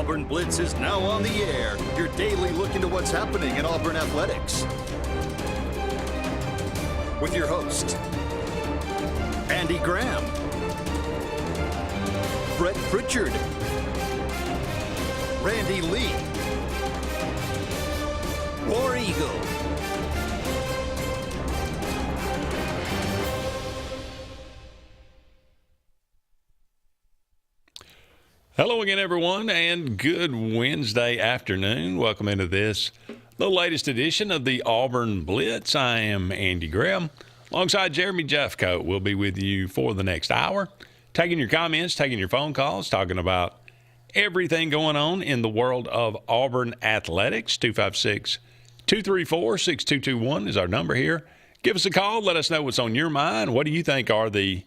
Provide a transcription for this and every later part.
Auburn Blitz is now on the air. Your daily look into what's happening in Auburn athletics. With your host, Andy Graham, Brett Pritchard, Randy Lee, War Eagle. Hello again, everyone, and good Wednesday afternoon. Welcome into this, the latest edition of the Auburn Blitz. I am Andy Graham, alongside Jeremy Jeffcoat. We'll be with you for the next hour, taking your comments, taking your phone calls, talking about everything going on in the world of Auburn athletics. 256-234-6221 is our number here. Give us a call. Let us know what's on your mind. What do you think are the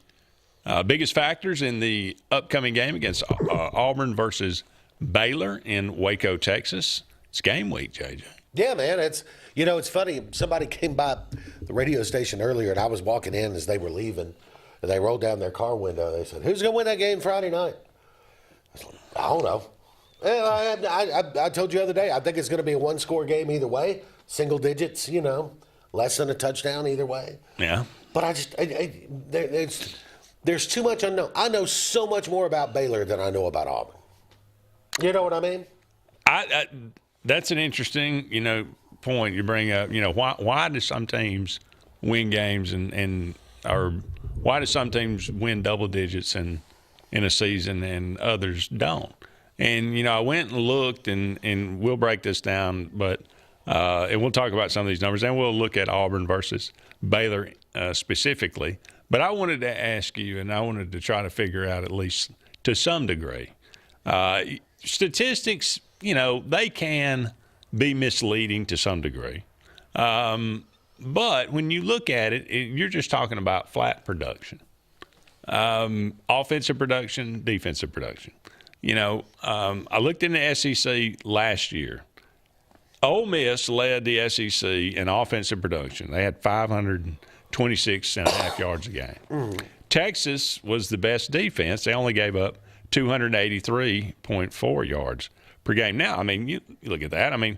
biggest factors in the upcoming game against Auburn versus Baylor in Waco, Texas? It's game week, JJ. Yeah, man. It's funny. Somebody came by the radio station earlier, and I was walking in as they were leaving, and they rolled down their car window. They said, "Who's going to win that game Friday night?" I was like, I don't know. I told you the other day, I think it's going to be a one-score game either way, single digits, less than a touchdown either way. Yeah. But there's too much unknown. I know so much more about Baylor than I know about Auburn. You know what I mean? That's an interesting, point you bring up. Why do some teams win games or why do some teams win double digits in a season and others don't? And I went and looked, and we'll break this down, but and we'll talk about some of these numbers, and we'll look at Auburn versus Baylor specifically. But I wanted to ask you, and I wanted to try to figure out, at least to some degree, statistics, they can be misleading to some degree. But when you look at it, you're just talking about flat production, offensive production, defensive production. I looked in the SEC last year. Ole Miss led the SEC in offensive production. They had 526.5 yards a game. Mm. Texas was the best defense. They only gave up 283.4 yards per game. Now, you look at that.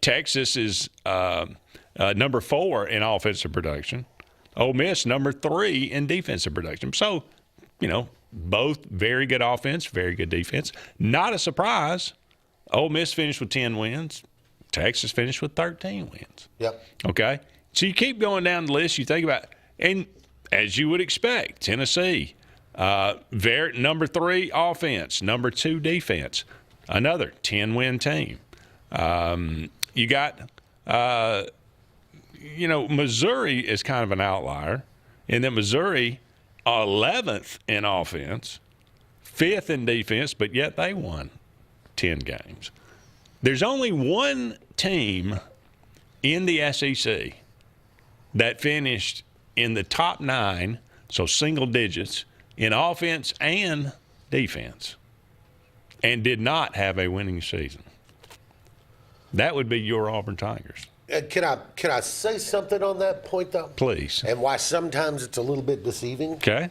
Texas is number 4 in offensive production. Ole Miss, number 3 in defensive production. So, both very good offense, very good defense. Not a surprise. Ole Miss finished with 10 wins. Texas finished with 13 wins. Yep. Okay? So you keep going down the list. You think about, and as you would expect, Tennessee, number 3 offense, number 2 defense, another 10-win team. You got, Missouri is kind of an outlier, and then Missouri 11th in offense, 5th in defense, but yet they won 10 games. There's only one team in the SEC that finished in the top 9, so single digits, in offense and defense, and did not have a winning season. That would be your Auburn Tigers. Can I say something on that point, though? Please. And why sometimes it's a little bit deceiving? Okay.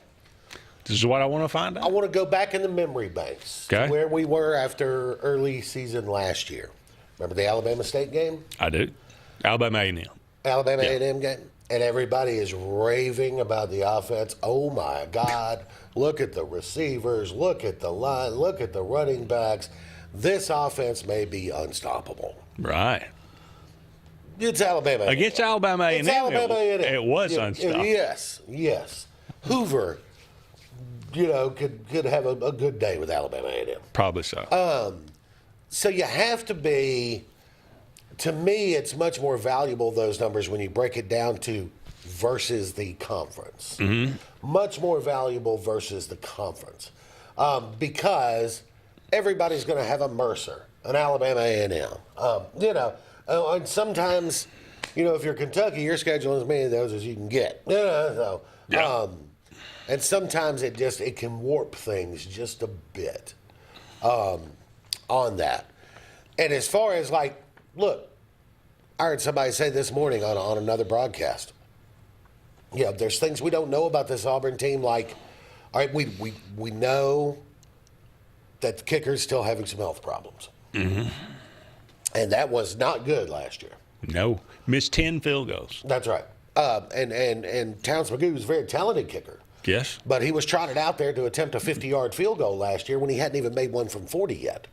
This is what I want to find out. I want to go back in the memory banks to where we were after early season last year. Remember the Alabama State game? I do. Alabama A&M. Alabama A&M game. And everybody is raving about the offense. Oh, my God. Look at the receivers. Look at the line. Look at the running backs. This offense may be unstoppable. Right. It's Alabama. Against Alabama A&M, it's Alabama A&M. It was unstoppable. Yes. Hoover, could have a good day with Alabama A&M. Probably so. So you have to be, to me, it's much more valuable, those numbers, when you break it down to versus the conference. Mm-hmm. Much more valuable versus the conference. Because everybody's going to have a Mercer, an Alabama A&M. And sometimes, if you're Kentucky, you're scheduling as many of those as you can get. And sometimes it can warp things just a bit on that. And as far as look, I heard somebody say this morning on another broadcast. There's things we don't know about this Auburn team. All right, we know that the kicker's still having some health problems. Mm-hmm. And that was not good last year. No. Missed 10 field goals. That's right. And Towns McGee was a very talented kicker. Yes. But he was trotted out there to attempt a 50-yard field goal last year when he hadn't even made one from 40 yet.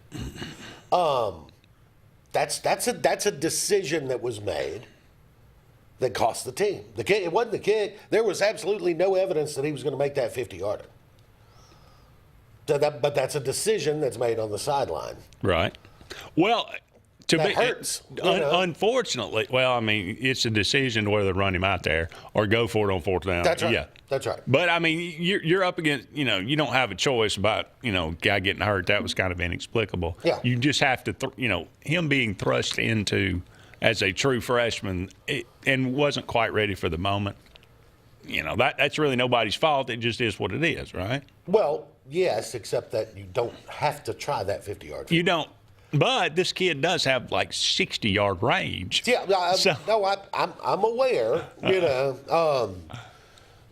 That's a decision that was made that cost the team. The kick, it wasn't the kick. There was absolutely no evidence that he was going to make that 50-yarder. But that's a decision that's made on the sideline. Right. Well, That hurts. Unfortunately, well, I mean, it's a decision whether to run him out there or go for it on fourth down. That's right. Yeah. That's right. But, I mean, you're up against, you don't have a choice about, guy getting hurt. That was kind of inexplicable. Yeah. You just have to, him being thrust into as a true freshman and wasn't quite ready for the moment. That's really nobody's fault. It just is what it is, right? Well, yes, except that you don't have to try that 50-yard. You don't. But this kid does have like 60-yard range. Yeah, I'm aware.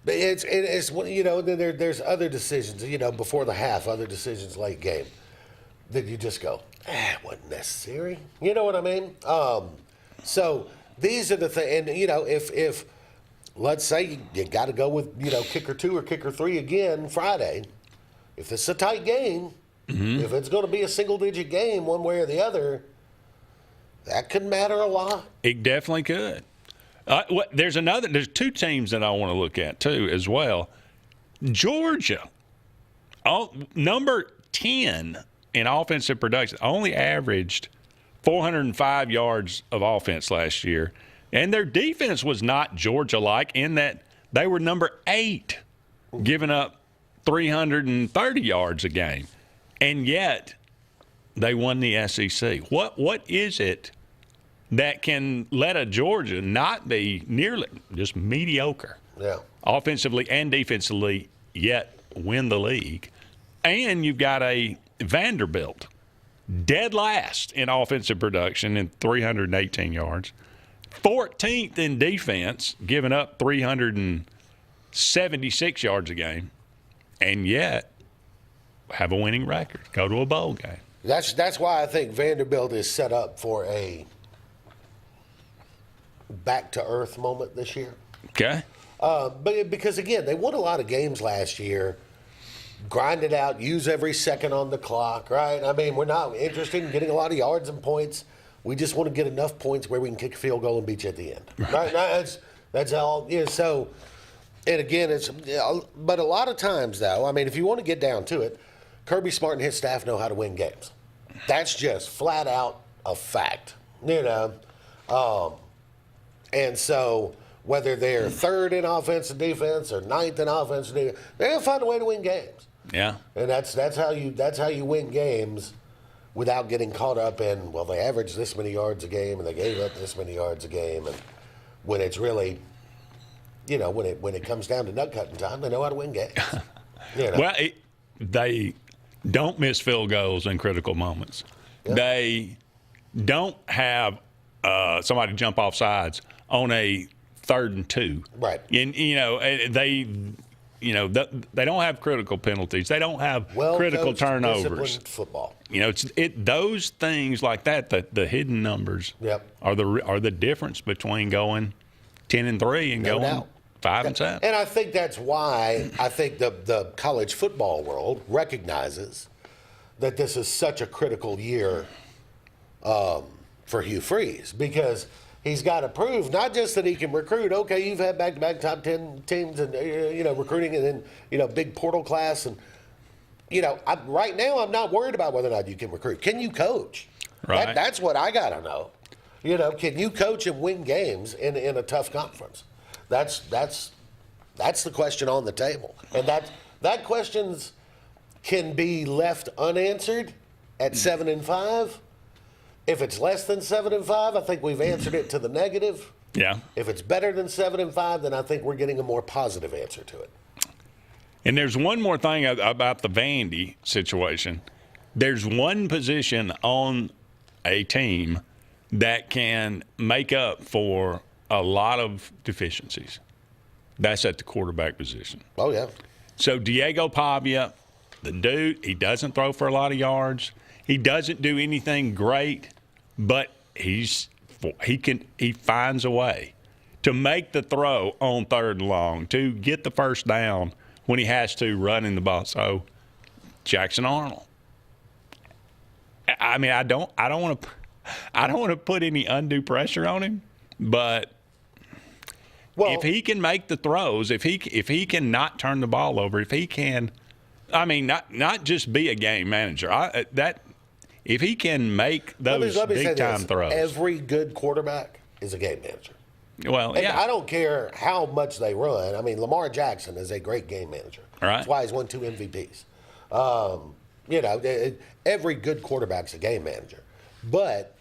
It's there's other decisions. Before the half, other decisions late game that you just go, it wasn't necessary. You know what I mean? So these are the things. And if let's say you got to go with kicker 2 or kicker 3 again Friday, if it's a tight game. Mm-hmm. If it's going to be a single-digit game one way or the other, that could matter a lot. It definitely could. There's two teams that I want to look at, too, as well. Georgia, number 10 in offensive production, only averaged 405 yards of offense last year. And their defense was not Georgia-like in that they were number 8, giving up 330 yards a game. And yet, they won the SEC. What is it that can let a Georgia not be nearly just mediocre, offensively and defensively, yet win the league? And you've got a Vanderbilt, dead last in offensive production in 318 yards, 14th in defense, giving up 376 yards a game, and yet have a winning record, go to a bowl game. That's why I think Vanderbilt is set up for a back-to-earth moment this year. Okay. But because, again, they won a lot of games last year, grind it out, use every second on the clock, right? I mean, we're not interested in getting a lot of yards and points. We just want to get enough points where we can kick a field goal and beat you at the end. Right? That's all. Yeah, so, and again, but a lot of times, though, I mean, if you want to get down to it, Kirby Smart and his staff know how to win games. That's just flat out a fact, And so whether they're third in offense and defense or ninth in offense and defense, they're gonna find a way to win games. Yeah. And that's how you win games without getting caught up in, well, they averaged this many yards a game and they gave up this many yards a game, and when it's really, when it comes down to nut cutting time, they know how to win games. Well, they don't miss field goals in critical moments. Yeah. They don't have somebody jump off sides on a 3rd and 2. Right. And they don't have critical penalties. They don't have critical turnovers. Disciplined football. Those things like that, the hidden numbers are the difference between going 10-3 and going 5-7. And I think that's why I think the college football world recognizes that this is such a critical year for Hugh Freeze, because he's got to prove not just that he can recruit. Okay, you've had back-to-back top 10 teams and recruiting, and then big portal class, and right now I'm not worried about whether or not you can recruit. Can you coach? Right. That's what I got to know. Can you coach and win games in a tough conference? That's the question on the table, and that questions can be left unanswered at 7-5. If it's less than 7-5, I think we've answered it to the negative. Yeah. If it's better than 7-5, then I think we're getting a more positive answer to it. And there's one more thing about the Vandy situation. There's one position on a team that can make up for a lot of deficiencies. That's at the quarterback position. Oh, yeah. So Diego Pavia, The dude, he doesn't throw for a lot of yards. He doesn't do anything great, but he finds a way to make the throw on 3rd and long, to get the first down when he has to, running the ball. So, Jackson Arnold. I mean, I don't want to put any undue pressure on him, but if he can make the throws, if he can not turn the ball over, if he can, I mean, not just be a game manager. If he can make those big time throws, every good quarterback is a game manager. Well, and yeah. I don't care how much they run. I mean, Lamar Jackson is a great game manager. Right. That's why he's won 2 MVPs. Every good quarterback's a game manager. But,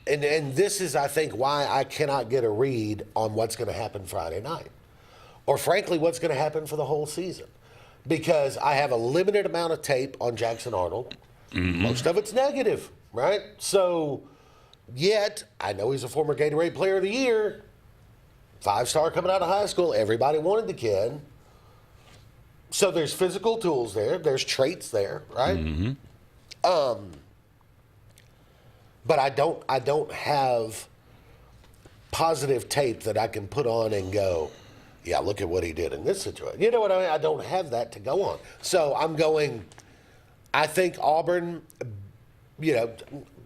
and this is, I think, why I cannot get a read on what's going to happen Friday night. Or, frankly, what's going to happen for the whole season. Because I have a limited amount of tape on Jackson Arnold. Mm-hmm. Most of it's negative, right? So, yet, I know he's a former Gatorade Player of the Year. 5-star coming out of high school. Everybody wanted the kid. So there's physical tools there. There's traits there, right? Mm-hmm. But I don't have positive tape that I can put on and go, yeah, look at what he did in this situation. You know what I mean? I don't have that to go on. So I'm going, I think Auburn,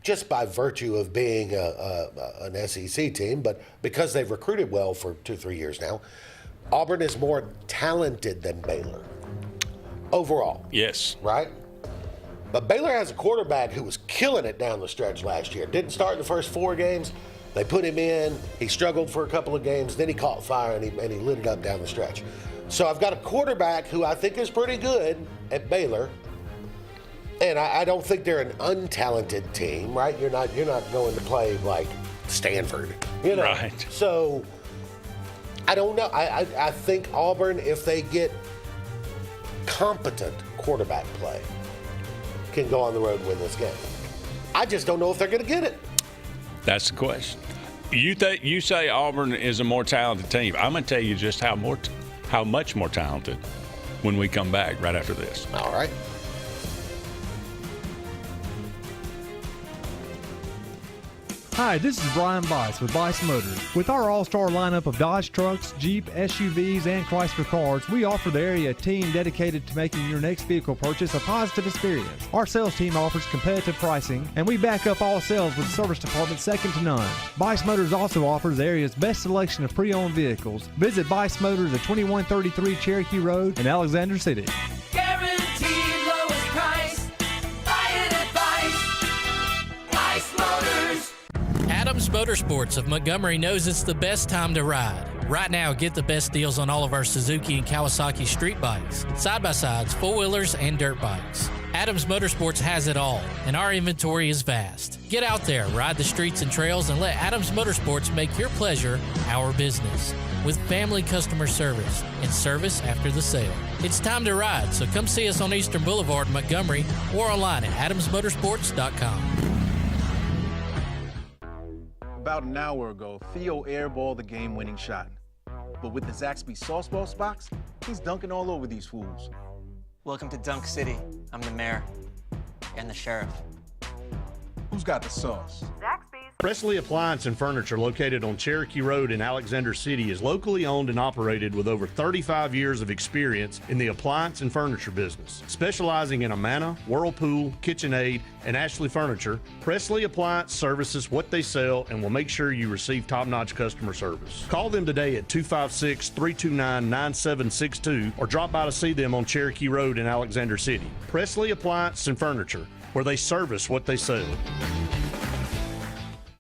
just by virtue of being an SEC team, but because they've recruited well for 2-3 years now, Auburn is more talented than Baylor overall. Yes. Right? But Baylor has a quarterback who was killing it down the stretch last year. Didn't start in the first 4 games. They put him in. He struggled for a couple of games. Then he caught fire, and he lit it up down the stretch. So I've got a quarterback who I think is pretty good at Baylor. And I don't think they're an untalented team, right? You're not going to play like Stanford, Right. So I don't know. I think Auburn, if they get competent quarterback play, can go on the road and win this game. I just don't know if they're going to get it. That's the question. You say Auburn is a more talented team. I'm going to tell you just how much more talented when we come back right after this. All right. Hi, this is Brian Bice with Bice Motors. With our all-star lineup of Dodge trucks, Jeep, SUVs, and Chrysler cars, we offer the area a team dedicated to making your next vehicle purchase a positive experience. Our sales team offers competitive pricing, and we back up all sales with a service department second to none. Bice Motors also offers the area's best selection of pre-owned vehicles. Visit Bice Motors at 2133 Cherokee Road in Alexander City. Guaranteed lowest price. Buy it at Bice Motors. Adams Motorsports of Montgomery knows it's the best time to ride. Right now, get the best deals on all of our Suzuki and Kawasaki street bikes, side-by-sides, four-wheelers, and dirt bikes. Adams Motorsports has it all, and our inventory is vast. Get out there, ride the streets and trails, and let Adams Motorsports make your pleasure our business. With family customer service and service after the sale. It's time to ride, so come see us on Eastern Boulevard in Montgomery or online at adamsmotorsports.com. About an hour ago, Theo airballed the game-winning shot. But with the Zaxby's Sauce Boss box, he's dunking all over these fools. Welcome to Dunk City. I'm the mayor and the sheriff. Who's got the sauce? Presley Appliance and Furniture, located on Cherokee Road in Alexander City, is locally owned and operated with over 35 years of experience in the appliance and furniture business. Specializing in Amana, Whirlpool, KitchenAid, and Ashley Furniture, Presley Appliance services what they sell and will make sure you receive top-notch customer service. Call them today at 256-329-9762 or drop by to see them on Cherokee Road in Alexander City. Presley Appliance and Furniture, where they service what they sell.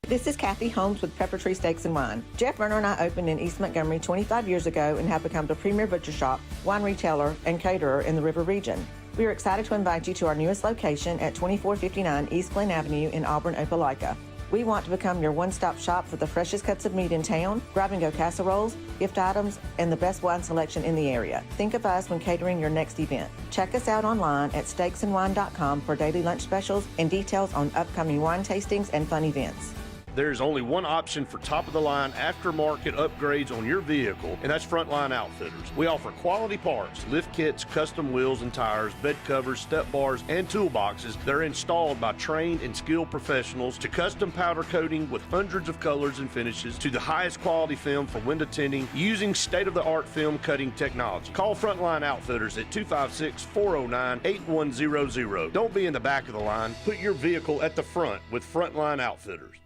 This is Kathy Holmes with Pepper Tree Steaks and Wine. Jeff Verner and I opened in East Montgomery 25 years ago and have become the premier butcher shop, wine retailer, and caterer in the River region. We are excited to invite you to our newest location at 2459 East Glen Avenue in Auburn, Opelika. We want to become your one-stop shop for the freshest cuts of meat in town, grab-and-go casseroles, gift items, and the best wine selection in the area. Think of us when catering your next event. Check us out online at steaksandwine.com for daily lunch specials and details on upcoming wine tastings and fun events. There's only one option for top-of-the-line aftermarket upgrades on your vehicle, and that's Frontline Outfitters. We offer quality parts, lift kits, custom wheels and tires, bed covers, step bars, and toolboxes that are installed by trained and skilled professionals, to custom powder coating with hundreds of colors and finishes, to the highest quality film for window tinting using state-of-the-art film cutting technology. Call Frontline Outfitters at 256-409-8100. Don't be in the back of the line. Put your vehicle at the front with Frontline Outfitters.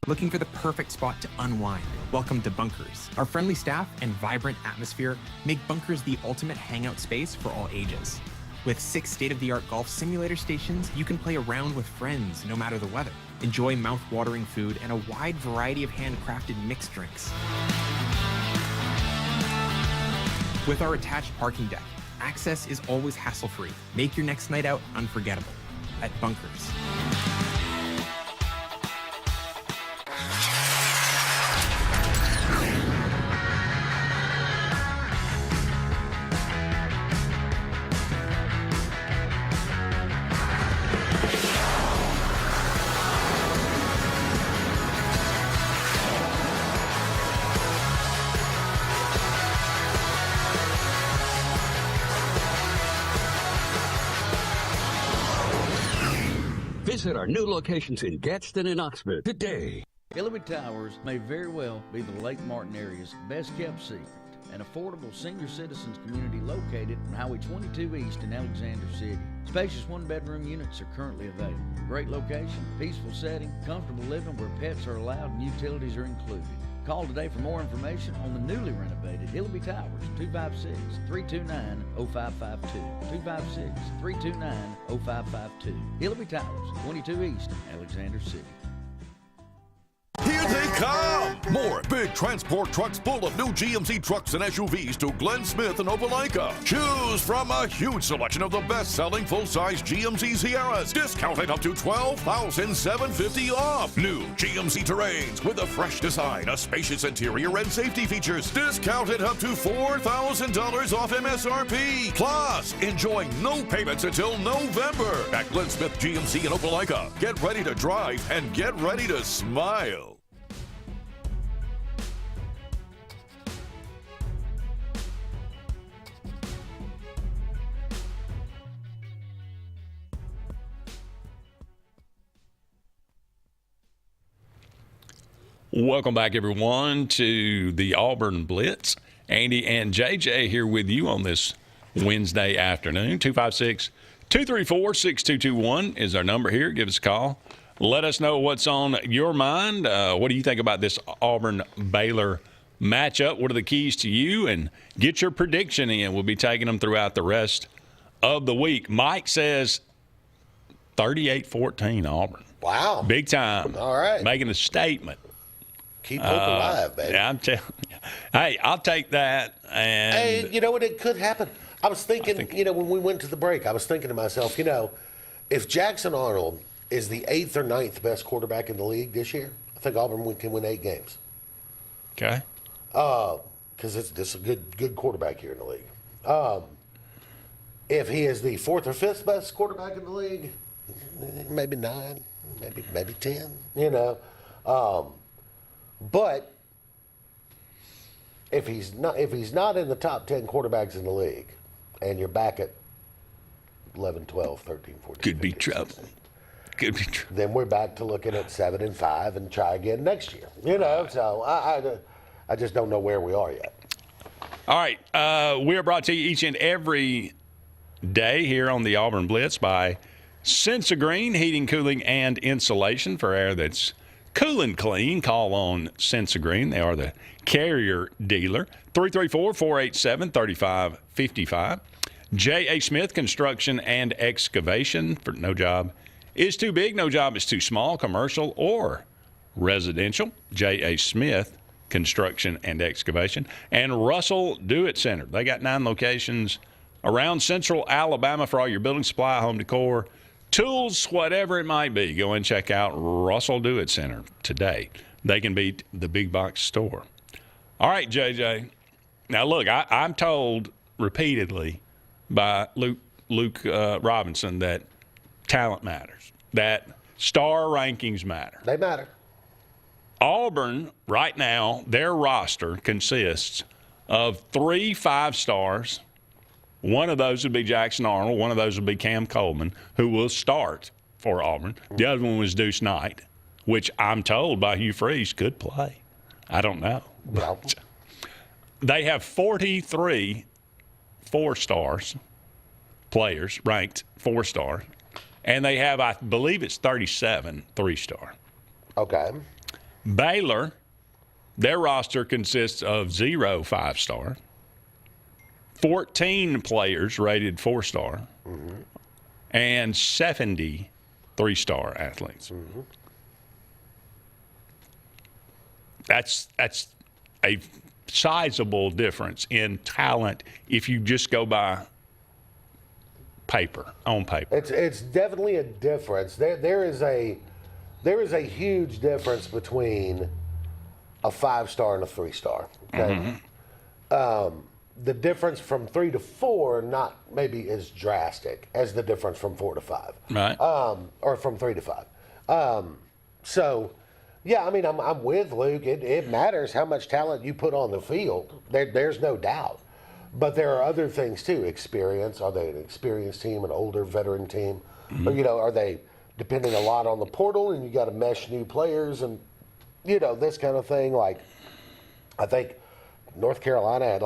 Looking for the perfect spot to unwind? Welcome to Bunkers. Our friendly staff and vibrant atmosphere make Bunkers the ultimate hangout space for all ages. With 6 state-of-the-art golf simulator stations, you can play around with friends no matter the weather. Enjoy mouth-watering food and a wide variety of handcrafted mixed drinks. With our attached parking deck, access is always hassle-free. Make your next night out unforgettable at Bunkers. Visit our new locations in Gadsden and Oxford today. Hillary Towers may very well be the Lake Martin area's best kept secret. An affordable senior citizens community located on Highway 22 East in Alexander City. Spacious 1-bedroom units are currently available. Great location, peaceful setting, comfortable living where pets are allowed and utilities are included. Call today for more information on the newly renovated Hillary Towers, 256-329-0552. 256-329-0552. Hillary Towers, 22 East, Alexander City. Here they come! More big transport trucks full of new GMC trucks and SUVs to Glenn Smith and Opelika. Choose from a huge selection of the best-selling full-size GMC Sierras, discounted up to $12,750 off. New GMC Terrains with a fresh design, a spacious interior, and safety features, discounted up to $4,000 off MSRP. Plus, enjoy no payments until November at Glenn Smith GMC in Opelika. Get ready to drive and get ready to smile. Welcome back, everyone, to the Auburn Blitz. Andy and JJ here with you on this Wednesday afternoon. 256-234-6221 is our number here. Give us a call. Let us know what's on your mind. What do you think about this Auburn-Baylor matchup? What are the keys to you? And get your prediction in. We'll be taking them throughout the rest of the week. Mike says 38-14 Auburn. Wow. Big time. All right. Making a statement. Keep hope alive, baby. Yeah, I'm telling you. Hey, I'll take that. And hey, you know what? It could happen. I was thinking, when we went to the break, I was thinking to myself, if Jackson Arnold is the 8th or 9th best quarterback in the league this year, I think Auburn can win 8 games. Okay. Because it's a good quarterback here in the league. If he is the 4th or 5th best quarterback in the league, maybe 9, maybe 10. But if he's not in the top 10 quarterbacks in the league, and you're back at 11, 12, 13, 14, could 15, be trouble. 16, Could be trouble. then we're back to looking at 7 and 5 and try again next year. So I just don't know where we are yet. All right, we are brought to you each and every day here on the Auburn Blitz by Sensagreen Heating, Cooling, and Insulation for air that's cool and clean. Call on Sensagreen. They are the carrier dealer. 334-487-3555. J.A. Smith Construction and Excavation. For no job is too big, no job is too small, commercial or residential. J.A. Smith Construction and Excavation. And Russell Do-It Center. They got 9 locations around Central Alabama for all your building supply, home decor, tools, whatever it might be. Go and check out Russell Do-It Center today. They can beat the big box store. All right, JJ. Now, look, I'm told repeatedly by Luke Robinson that talent matters, that star rankings matter. They matter. Auburn, right now, their roster consists of 3 5-stars. One of those would be Jackson Arnold. One of those would be Cam Coleman, who will start for Auburn. The other one was Deuce Knight, which I'm told by Hugh Freeze could play. I don't know. But they have 43 4-stars, players ranked 4-star, and they have, I believe it's 37 3-star. Okay. Baylor, their roster consists of 0 5-star, 14 players rated 4-star, and 70 3-star athletes. That's a sizable difference in talent if you just go by on paper. It's definitely a difference. There is a huge difference between a 5-star and a 3-star. Okay. The difference from 3 to 4 not maybe as drastic as the difference from 4 to 5. Right. Or from 3 to 5. So, yeah, I mean, I'm with Luke. It matters how much talent you put on the field. There's no doubt. But there are other things too. Experience. Are they an experienced team, an older veteran team? Or, are they depending a lot on the portal and you got to mesh new players and, this kind of thing? Like, I think North Carolina had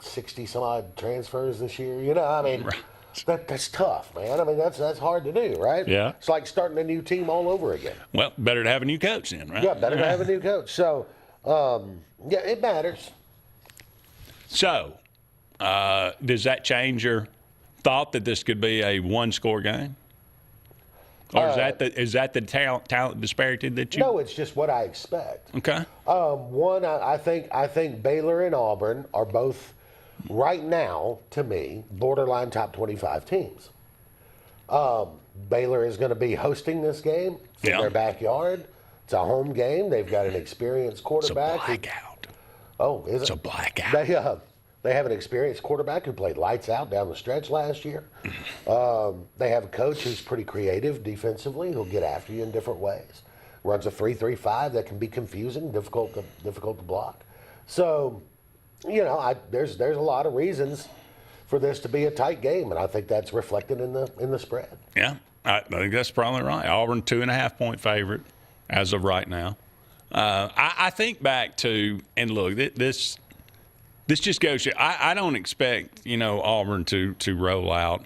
60 some odd transfers this year. I mean, that's tough, man. I mean, that's hard to do, right? Yeah. It's like starting a new team all over again. Well, better to have a new coach then, right? Yeah, better to have a new coach. So, yeah, it matters. So, does that change your thought that this could be a 1-score game? Or is that the talent disparity that you? No, it's just what I expect. Okay. One, I think Baylor and Auburn are both right now, to me, borderline top 25 teams. Baylor is going to be hosting this game in their backyard. It's a home game. They've got an experienced quarterback. It's a blackout. Is it? It's a blackout. They have an experienced quarterback who played lights out down the stretch last year. They have a coach who's pretty creative defensively, who'll get after you in different ways. Runs a 3-3-5 that can be confusing, difficult to block. So, there's a lot of reasons for this to be a tight game, and I think that's reflected in the spread. Yeah, I think that's probably right. Auburn 2.5-point favorite as of right now. I think back to, and look, this just goes to, I don't expect, Auburn to roll out,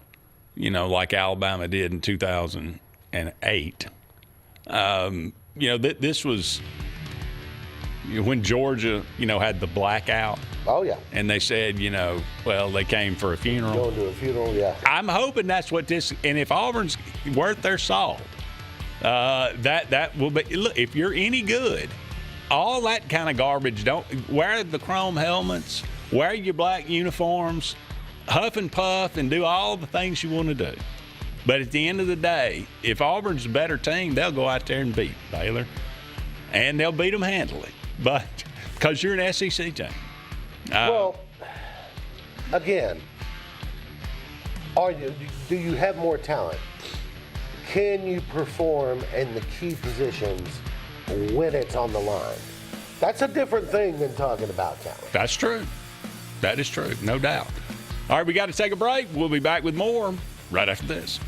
like Alabama did in 2008. This was when Georgia, had the blackout. Oh, yeah. And they said, they came for a funeral. Going to a funeral, yeah. I'm hoping that's what this, and if Auburn's worth their salt, that will be, look, if you're any good, all that kind of garbage, don't wear the chrome helmets, wear your black uniforms, huff and puff, and do all the things you want to do. But at the end of the day, if Auburn's a better team, they'll go out there and beat Baylor, and they'll beat them handily. But because you're an SEC team. Well, again, do you have more talent? Can you perform in the key positions when it's on the line? That's a different thing than talking about talent. That's true. That is true, no doubt. All right, we got to take a break. We'll be back with more right after this.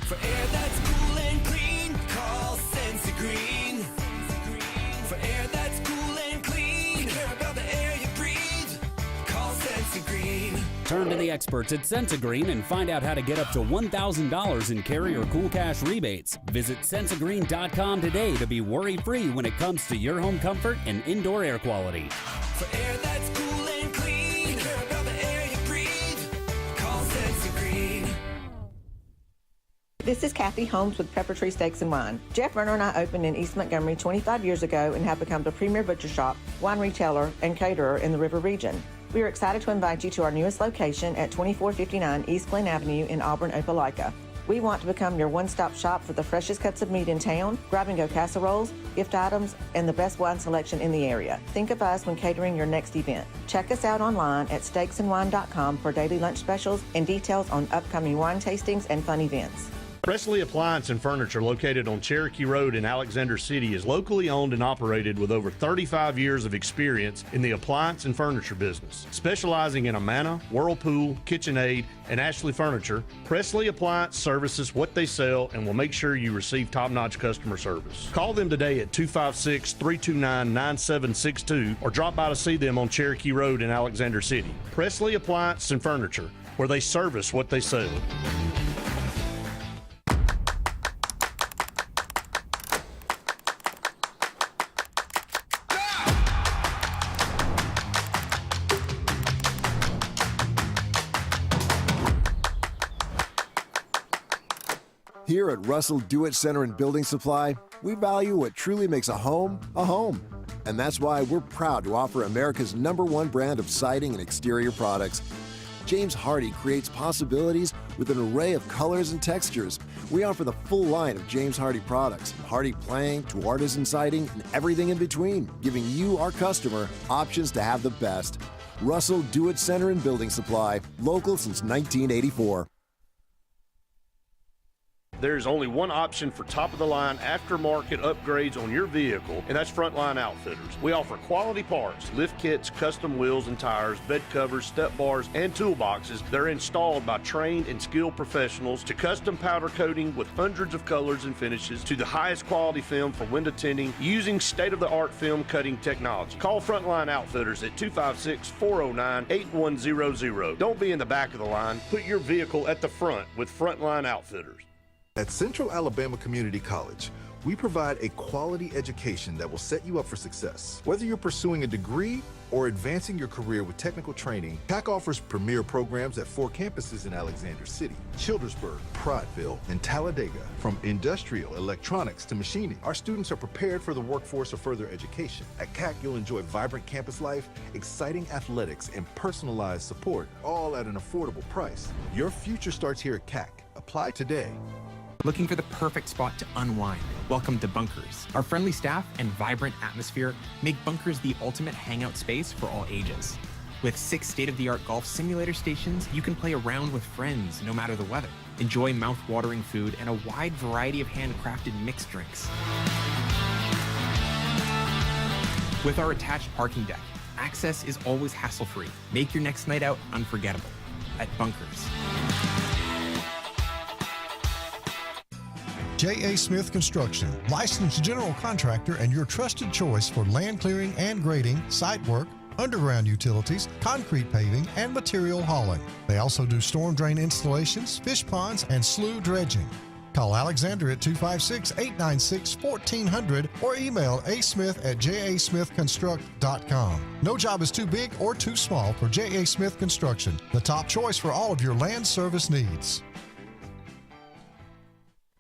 For air that's cool and clean, call Sensi Green. For air that's cool and clean, care about the air you breathe, call Sensi Green. Turn to the experts at Sensigreen and find out how to get up to $1,000 in carrier cool cash rebates. Visit Sensigreen.com today to be worry-free when it comes to your home comfort and indoor air quality. For air that's cool and clean, care about the air you breathe, call Sensi Green. This is Kathy Holmes with Pepper Tree Steaks and Wine. Jeff Verner and I opened in East Montgomery 25 years ago and have become the premier butcher shop, wine retailer, and caterer in the River region. We are excited to invite you to our newest location at 2459 East Glen Avenue in Auburn, Opelika. We want to become your one-stop shop for the freshest cuts of meat in town, grab-and-go casseroles, gift items, and the best wine selection in the area. Think of us when catering your next event. Check us out online at steaksandwine.com for daily lunch specials and details on upcoming wine tastings and fun events. Presley Appliance and Furniture, located on Cherokee Road in Alexander City, is locally owned and operated with over 35 years of experience in the appliance and furniture business. Specializing in Amana, Whirlpool, KitchenAid, and Ashley Furniture, Presley Appliance services what they sell and will make sure you receive top-notch customer service. Call them today at 256-329-9762 or drop by to see them on Cherokee Road in Alexander City. Presley Appliance and Furniture, where they service what they sell. Here at Russell Do-It Center and Building Supply, we value what truly makes a home a home. And that's why we're proud to offer America's #1 brand of siding and exterior products. James Hardie creates possibilities with an array of colors and textures. We offer the full line of James Hardie products, from Hardie plank to artisan siding and everything in between, giving you, our customer, options to have the best. Russell Do-It Center and Building Supply, local since 1984. There's only one option for top-of-the-line aftermarket upgrades on your vehicle, and that's Frontline Outfitters. We offer quality parts, lift kits, custom wheels and tires, bed covers, step bars, and toolboxes. They're installed by trained and skilled professionals, to custom powder coating with hundreds of colors and finishes, to the highest quality film for window tinting using state-of-the-art film cutting technology. Call Frontline Outfitters at 256-409-8100. Don't be in the back of the line. Put your vehicle at the front with Frontline Outfitters. At Central Alabama Community College, we provide a quality education that will set you up for success. Whether you're pursuing a degree or advancing your career with technical training, CAC offers premier programs at 4 campuses in Alexander City, Childersburg, Prattville, and Talladega. From industrial, electronics to machining, our students are prepared for the workforce or further education. At CAC, you'll enjoy vibrant campus life, exciting athletics, and personalized support, all at an affordable price. Your future starts here at CAC. Apply today. Looking for the perfect spot to unwind? Welcome to Bunkers. Our friendly staff and vibrant atmosphere make Bunkers the ultimate hangout space for all ages. With 6 state-of-the-art golf simulator stations, you can play around with friends no matter the weather. Enjoy mouth-watering food and a wide variety of handcrafted mixed drinks. With our attached parking deck, access is always hassle-free. Make your next night out unforgettable at Bunkers. J.A. Smith Construction, licensed general contractor and your trusted choice for land clearing and grading, site work, underground utilities, concrete paving, and material hauling. They also do storm drain installations, fish ponds, and slough dredging. Call Alexander at 256-896-1400 or email asmith@jasmithconstruct.com. No job is too big or too small for J.A. Smith Construction, the top choice for all of your land service needs.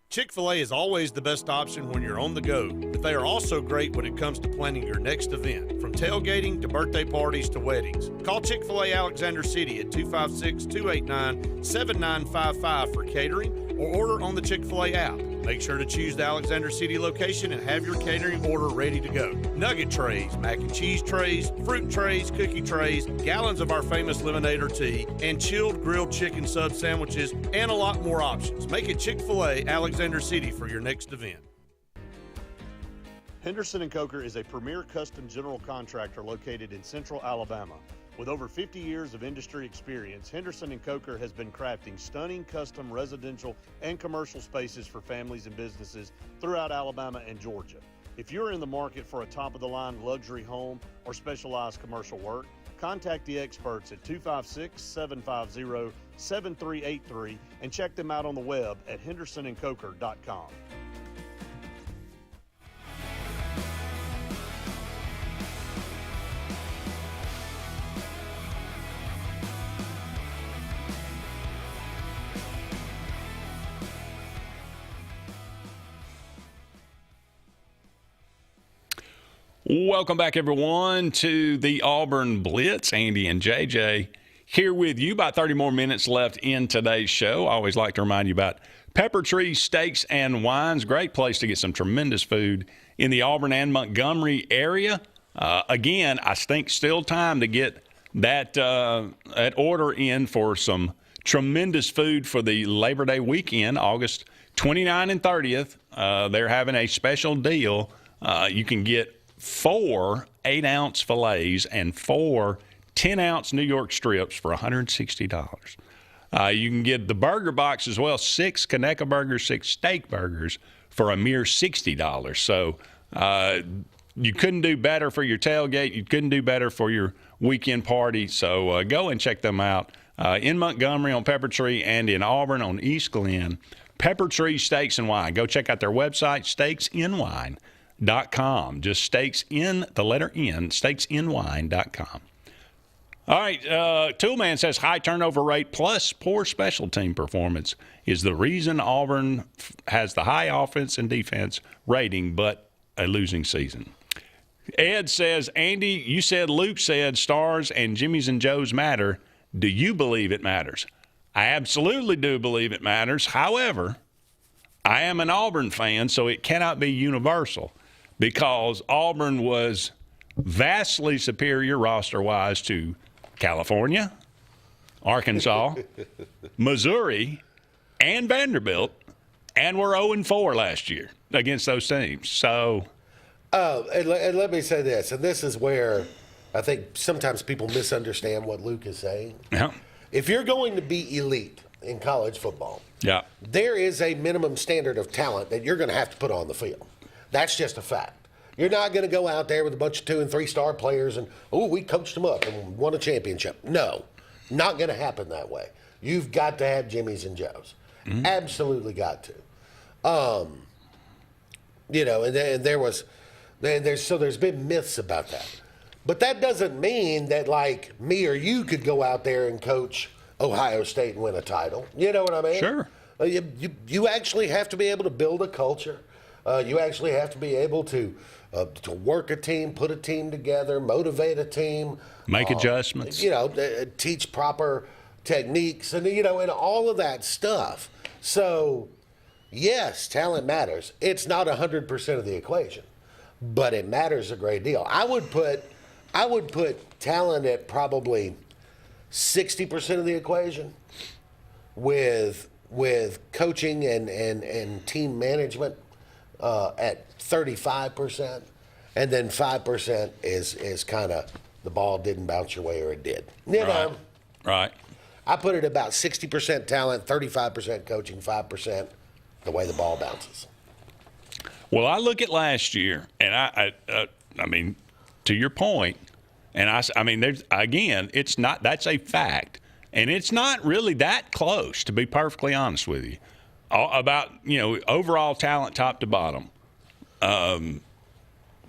Chick-fil-A is always the best option when you're on the go, but they are also great when it comes to planning your next event, from tailgating to birthday parties to weddings. Call Chick-fil-A Alexander City at 256-289-7955 for catering or order on the Chick-fil-A app. Make sure to choose the Alexander City location and have your catering order ready to go. Nugget trays, mac and cheese trays, fruit trays, cookie trays, gallons of our famous lemonade or tea, and chilled grilled chicken sub sandwiches, and a lot more options. Make it Chick-fil-A Alexander City for your next event. Henderson & Coker is a premier custom general contractor located in Central Alabama. With over 50 years of industry experience, Henderson & Coker has been crafting stunning custom residential and commercial spaces for families and businesses throughout Alabama and Georgia. If you're in the market for a top-of-the-line luxury home or specialized commercial work, contact the experts at 256-750-7383 and check them out on the web at hendersonandcoker.com. Welcome back, everyone, to the Auburn Blitz. Andy and JJ here with you. About 30 more minutes left in today's show. I always like to remind you about Pepper Tree Steaks and Wines. Great place to get some tremendous food in the Auburn and Montgomery area. Again, I think still time to get that order in for some tremendous food for the Labor Day weekend, August 29 and 30th. They're having a special deal. You can get 4 8-ounce fillets and 4 10-ounce New York strips for $160. You can get the burger box as well, 6 Conecuh burgers, 6 steak burgers for a mere $60. So you couldn't do better for your tailgate. You couldn't do better for your weekend party. So go and check them out in Montgomery on Pepper Tree and in Auburn on East Glen. Pepper Tree Steaks and Wine. Go check out their website, steaksandwine.com. Just steaks in the letter N, steaksandwine.com. All right, Toolman says high turnover rate plus poor special team performance is the reason Auburn has the high offense and defense rating, but a losing season. Ed says, Andy, you said Luke said stars and Jimmy's and Joe's matter. Do you believe it matters? I absolutely do believe it matters. However, I am an Auburn fan, so it cannot be universal because Auburn was vastly superior roster-wise to California, Arkansas, Missouri, and Vanderbilt, and we're 0-4 last year against those teams. So, and let me say this, and this is where I think sometimes people misunderstand what Luke is saying. Yeah. If you're going to be elite in college football, yeah, there is a minimum standard of talent that you're going to have to put on the field. That's just a fact. You're not going to go out there with a bunch of 2- and 3-star players and, we coached them up and won a championship. No, not going to happen that way. You've got to have Jimmy's and Joe's. Mm-hmm. Absolutely got to. And there's been myths about that. But that doesn't mean that, like, me or you could go out there and coach Ohio State and win a title. You know what I mean? Sure. You actually have to be able to build a culture. You actually have to be able to work a team, put a team together, motivate a team. Make adjustments. Teach proper techniques and, and all of that stuff. So, yes, talent matters. It's not 100% of the equation, but it matters a great deal. I would put talent at probably 60% of the equation with coaching and team management at 35%, and then 5% is kind of the ball didn't bounce your way or it did. Right. I put it about 60% talent, 35% coaching, 5% the way the ball bounces. Well, I look at last year, and I mean, to your point, and I mean, there's again, it's not. That's a fact, and it's not really that close, to be perfectly honest with you, about overall talent, top to bottom.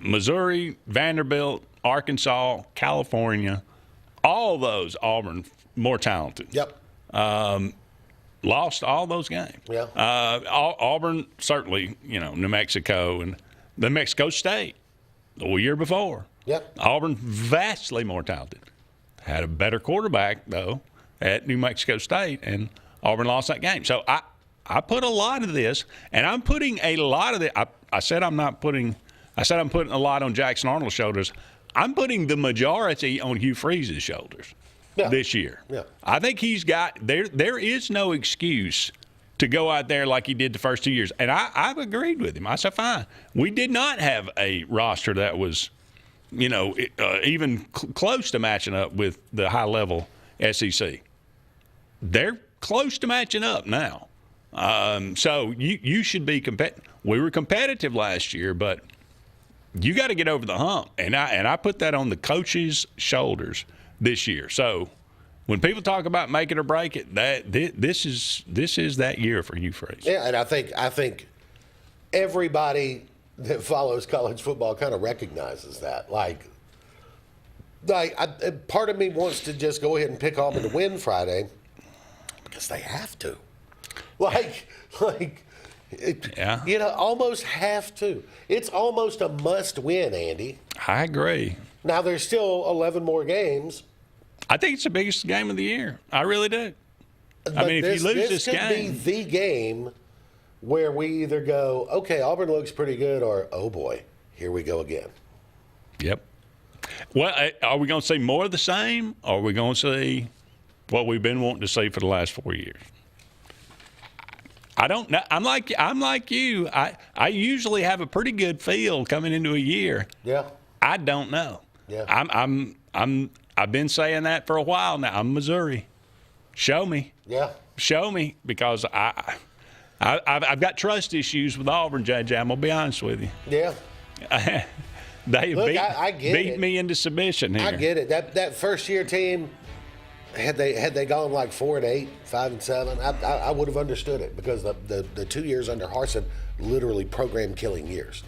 Missouri, Vanderbilt, Arkansas, California, all those Auburn more talented. Yep. Lost all those games. Yeah. Auburn certainly, New Mexico and New Mexico State the year before. Yep. Auburn vastly more talented. Had a better quarterback though at New Mexico State, and Auburn lost that game. So I put a lot of this, and I'm putting a lot of it. I said I'm putting a lot on Jackson Arnold's shoulders. I'm putting the majority on Hugh Freeze's shoulders this year. Yeah. I think he's got there is no excuse to go out there like he did the first 2 years. And I've agreed with him. I said, fine. We did not have a roster that was, even close to matching up with the high-level SEC. They're close to matching up now. So you should be competitive. We were competitive last year, but you got to get over the hump. And I put that on the coaches' shoulders this year. So when people talk about make it or break it, this is that year for Hugh Freeze. Yeah, and I think everybody that follows college football kind of recognizes that. Like part of me wants to just go ahead and pick Auburn to win Friday because they have to. Almost have to. It's almost a must win, Andy. I agree. Now, there's still 11 more games. I think it's the biggest game of the year. I really do. I mean, if you lose this could game, be the game where we either go, okay, Auburn looks pretty good, or oh boy, here we go again. Yep. Well, are we going to see more of the same, or are we going to see what we've been wanting to see for the last 4 years? I don't know. I'm like you. I usually have a pretty good feel coming into a year. Yeah. I don't know. Yeah. I've been saying that for a while now. I'm Missouri. Show me. Yeah. Show me, because I've got trust issues with Auburn, JJ. I'm gonna be honest with you. Yeah. They I beat me into submission here. I get it. That first year team, had they gone like 4-8, 5-7, I would have understood it, because the 2 years under Harsin, literally program killing years.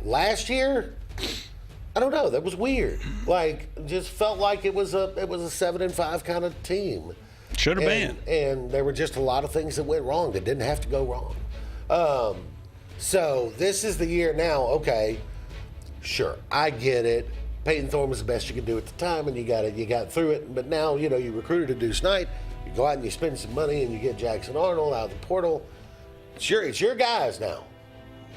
Last year, I don't know. That was weird. Like, just felt like it was a 7-5 kind of team. Should have been. And there were just a lot of things that went wrong that didn't have to go wrong. So this is the year now. Okay, sure, I get it. Peyton Thorne was the best you could do at the time, and you got through it. But now, you recruited a Deuce Knight. You go out and you spend some money, and you get Jackson Arnold out of the portal. It's your guys now.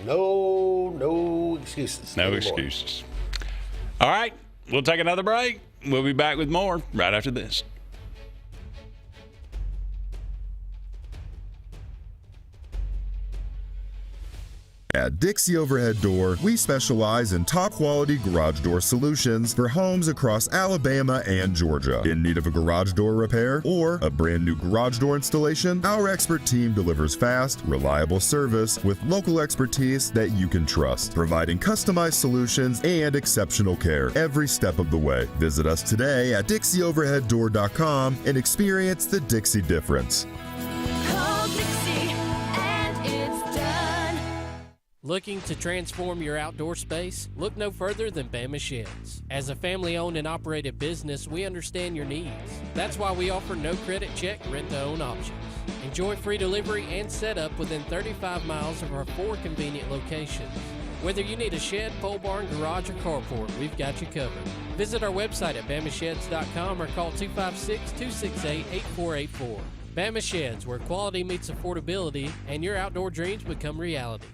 No excuses. No anymore. excuses. All right, we'll take another break. We'll be back with more right after this. At Dixie Overhead Door, we specialize in top-quality garage door solutions for homes across Alabama and Georgia. In need of a garage door repair or a brand new garage door installation, our expert team delivers fast, reliable service with local expertise that you can trust, providing customized solutions and exceptional care every step of the way. Visit us today at DixieOverheadDoor.com and experience the Dixie difference. Looking to transform your outdoor space? Look no further than Bama Sheds. As a family-owned and operated business, we understand your needs. That's why we offer no credit check rent-to-own options. Enjoy free delivery and setup within 35 miles of our 4 convenient locations. Whether you need a shed, pole barn, garage, or carport, we've got you covered. Visit our website at BamaSheds.com or call 256-268-8484. Bama Sheds, where quality meets affordability and your outdoor dreams become reality.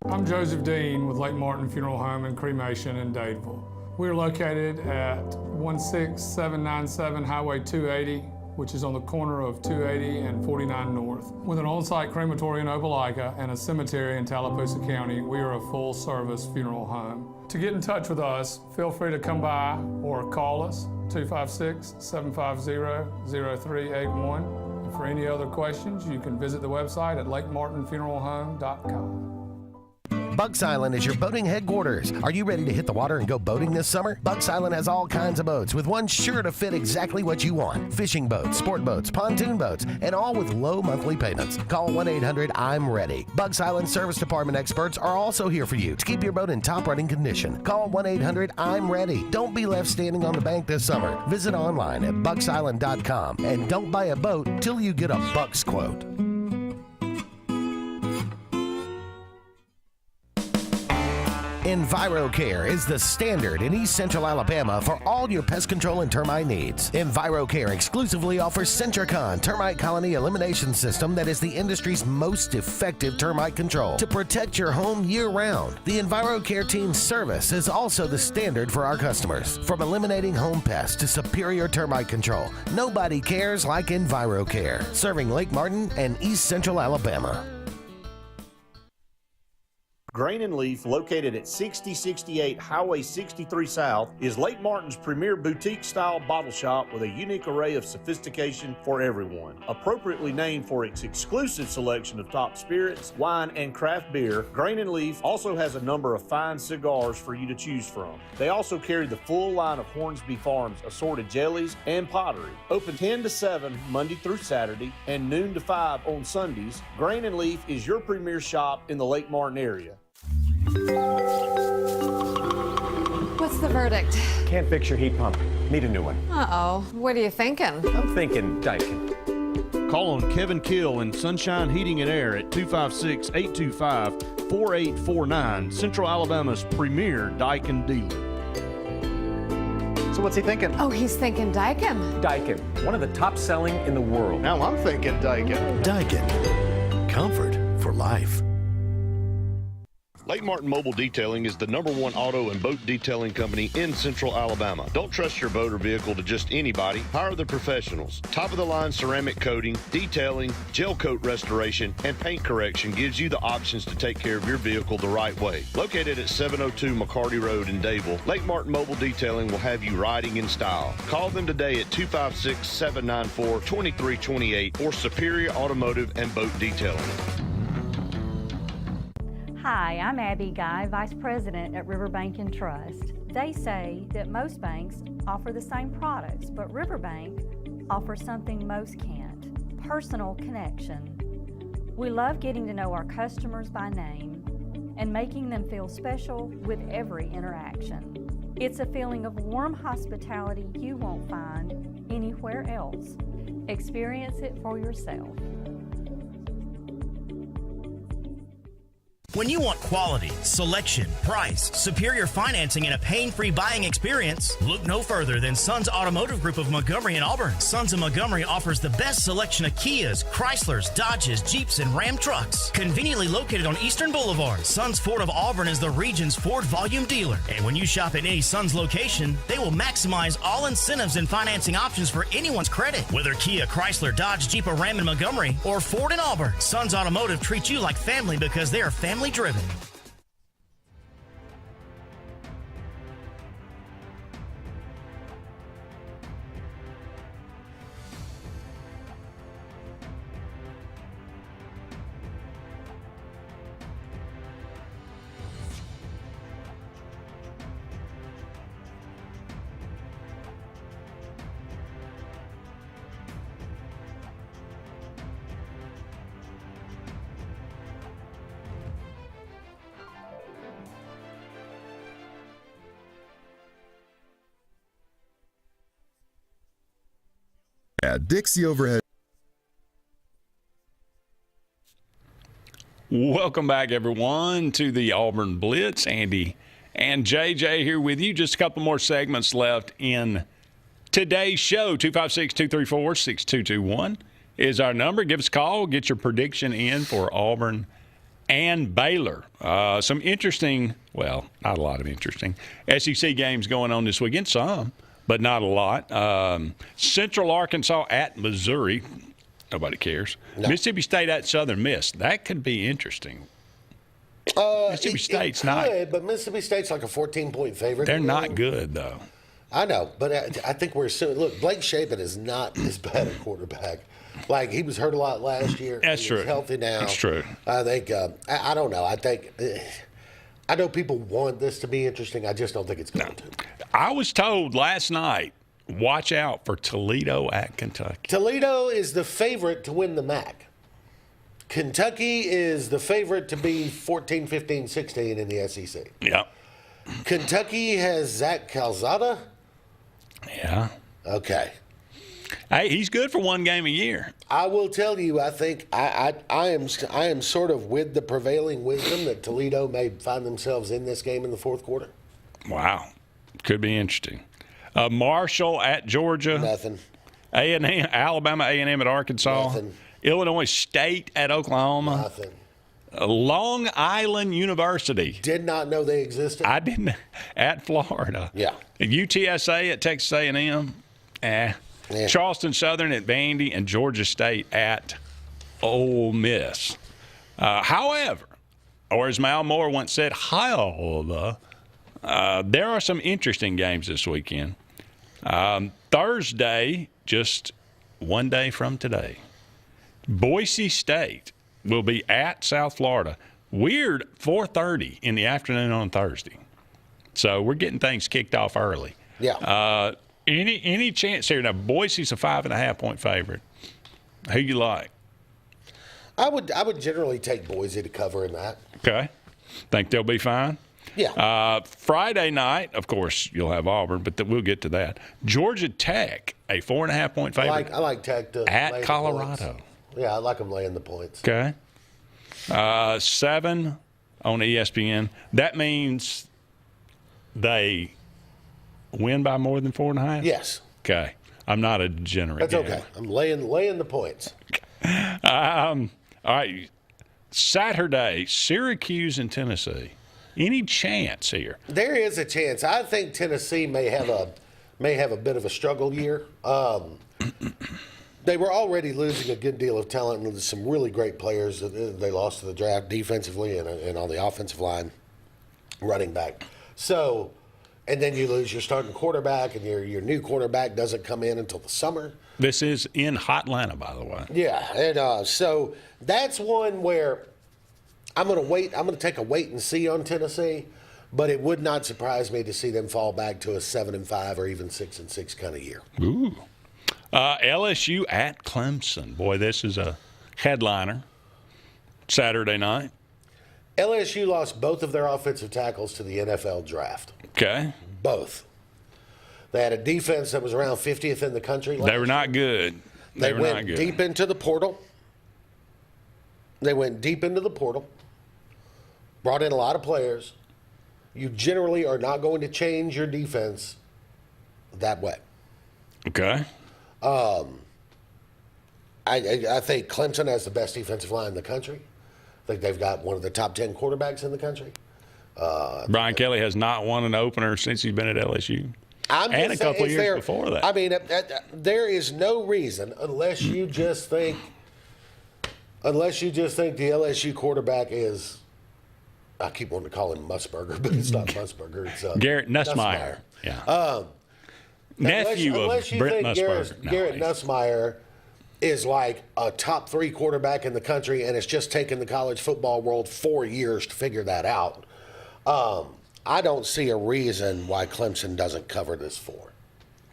I'm Joseph Dean with Lake Martin Funeral Home and Cremation in Dadeville. We are located at 16797 Highway 280, which is on the corner of 280 and 49 North. With an on-site crematory in Opelika and a cemetery in Tallapoosa County, we are a full-service funeral home. To get in touch with us, feel free to come by or call us, 256-750-0381. And for any other questions, you can visit the website at lakemartinfuneralhome.com. Bugs Island is your boating headquarters. Are you ready to hit the water and go boating this summer? Bugs Island has all kinds of boats, with one sure to fit exactly what you want. Fishing boats, sport boats, pontoon boats, and all with low monthly payments. Call 1-800-I'm-READY. Bugs Island Service Department experts are also here for you to keep your boat in top running condition. Call 1-800-I'm-READY. Don't be left standing on the bank this summer. Visit online at bugsisland.com and don't buy a boat till you get a Bucks quote. EnviroCare is the standard in East Central Alabama for all your pest control and termite needs. EnviroCare exclusively offers Centricon termite colony elimination system that is the industry's most effective termite control to protect your home year-round. The EnviroCare team's service is also the standard for our customers. From eliminating home pests to superior termite control, nobody cares like EnviroCare. Serving Lake Martin and East Central Alabama. Grain and Leaf, located at 6068 Highway 63 South, is Lake Martin's premier boutique-style bottle shop with a unique array of sophistication for everyone. Appropriately named for its exclusive selection of top spirits, wine, and craft beer, Grain and Leaf also has a number of fine cigars for you to choose from. They also carry the full line of Hornsby Farms assorted jellies and pottery. Open 10 to 7 Monday through Saturday and noon to 5 on Sundays, Grain and Leaf is your premier shop in the Lake Martin area. What's the verdict? Can't fix your heat pump. Need a new one. Uh-oh. What are you thinking? I'm thinking Daikin. Call on Kevin Kill and Sunshine Heating and Air at 256-825-4849, Central Alabama's premier Daikin dealer. So what's he thinking? Oh, he's thinking Daikin. Daikin, one of the top selling in the world. Now I'm thinking Daikin. Daikin. Comfort for life. Lake Martin Mobile Detailing is the #1 auto and boat detailing company in Central Alabama. Don't trust your boat or vehicle to just anybody. Hire the professionals. Top-of-the-line ceramic coating, detailing, gel coat restoration, and paint correction gives you the options to take care of your vehicle the right way. Located at 702 McCarty Road in Dadeville, Lake Martin Mobile Detailing will have you riding in style. Call them today at 256-794-2328 or Superior Automotive and Boat Detailing. Hi, I'm Abby Guy, Vice President at Riverbank and Trust. They say that most banks offer the same products, but Riverbank offers something most can't: personal connection. We love getting to know our customers by name and making them feel special with every interaction. It's a feeling of warm hospitality you won't find anywhere else. Experience it for yourself. When you want quality, selection, price, superior financing, and a pain-free buying experience, look no further than Sons Automotive Group of Montgomery and Auburn. Sons of Montgomery offers the best selection of Kias, Chryslers, Dodges, Jeeps, and Ram trucks. Conveniently located on Eastern Boulevard, Sons Ford of Auburn is the region's Ford volume dealer. And when you shop at any Sons location, they will maximize all incentives and financing options for anyone's credit. Whether Kia, Chrysler, Dodge, Jeep, or Ram in Montgomery, or Ford in Auburn, Sons Automotive treats you like family because they are family driven. At Dixie Overhead. Welcome back, everyone, to the Auburn Blitz. Andy and JJ here with you. Just a couple more segments left in today's show. 256-234-6221 is our number. Give us a call. Get your prediction in for Auburn and Baylor. Some interesting, well, not a lot of interesting SEC games going on this weekend. Some, but not a lot. Central Arkansas at Missouri. Nobody cares. No. Mississippi State at Southern Miss. That could be interesting. Mississippi State's not. But Mississippi State's like a 14-point favorite. They're not good, though. I know, but I think we're assuming. Look, Blake Shapen is not as bad a quarterback. Like, he was hurt a lot last year. That's true. He's healthy now. That's true. I think, I don't know. I think, I know people want this to be interesting. I just don't think it's going to. I was told last night, watch out for Toledo at Kentucky. Toledo is the favorite to win the MAC. Kentucky is the favorite to be 14, 15, 16 in the SEC. Yeah. Kentucky has Zach Calzada. Yeah. Okay. Hey, he's good for one game a year. I will tell you, I think I am sort of with the prevailing wisdom that Toledo may find themselves in this game in the fourth quarter. Wow. Could be interesting. Marshall at Georgia. Nothing. A&M, Alabama A&M at Arkansas. Nothing. Illinois State at Oklahoma. Nothing. Long Island University. Did not know they existed. I didn't. At Florida. Yeah. UTSA at Texas A&M. Yeah. Charleston Southern at Vandy, and Georgia State at Ole Miss. However, or as Mal Moore once said, however, there are some interesting games this weekend. Thursday, just one day from today, Boise State will be at South Florida. Weird, 4:30 in the afternoon on Thursday. So we're getting things kicked off early. Yeah. Any chance here? Now, Boise's a 5.5-point favorite. Who you like? I would generally take Boise to cover in that. Okay. Think they'll be fine? Yeah. Friday night, of course, you'll have Auburn, but we'll get to that. Georgia Tech, a 4.5-point favorite. I like Tech to at Colorado. Yeah, I like them laying the points. Okay. 7 on ESPN. That means they win by more than 4.5? Yes. Okay. I'm not a degenerate. That's okay. I'm laying the points. All right. Saturday, Syracuse and Tennessee. Any chance here? There is a chance. I think Tennessee may have a bit of a struggle year. They were already losing a good deal of talent, and some really great players that they lost to the draft defensively and on the offensive line, running back. So, and then you lose your starting quarterback, and your new quarterback doesn't come in until the summer. This is in Hotlanta, by the way. Yeah, and so that's one where I'm going to wait. I'm going to take a wait and see on Tennessee, but it would not surprise me to see them fall back to a 7-5 or even 6-6 kind of year. Ooh. LSU at Clemson. Boy, this is a headliner. Saturday night. LSU lost both of their offensive tackles to the NFL draft. Okay. Both. They had a defense that was around 50th in the country. They were not good. They went deep into the portal. Brought in a lot of players. You generally are not going to change your defense that way. Okay. I think Clemson has the best defensive line in the country. I think they've got one of the top 10 quarterbacks in the country. Brian Kelly has not won an opener since he's been at LSU. And a couple of years before that. I mean, there is no reason, unless you just think the LSU quarterback is, I keep wanting to call him Musburger, but it's not Musburger. It's Garrett Nussmeier. Yeah. Nephew of Brent Musburger. Garrett Nussmeier is like a top 3 quarterback in the country, and it's just taken the college football world 4 years to figure that out. I don't see a reason why Clemson doesn't cover this 4.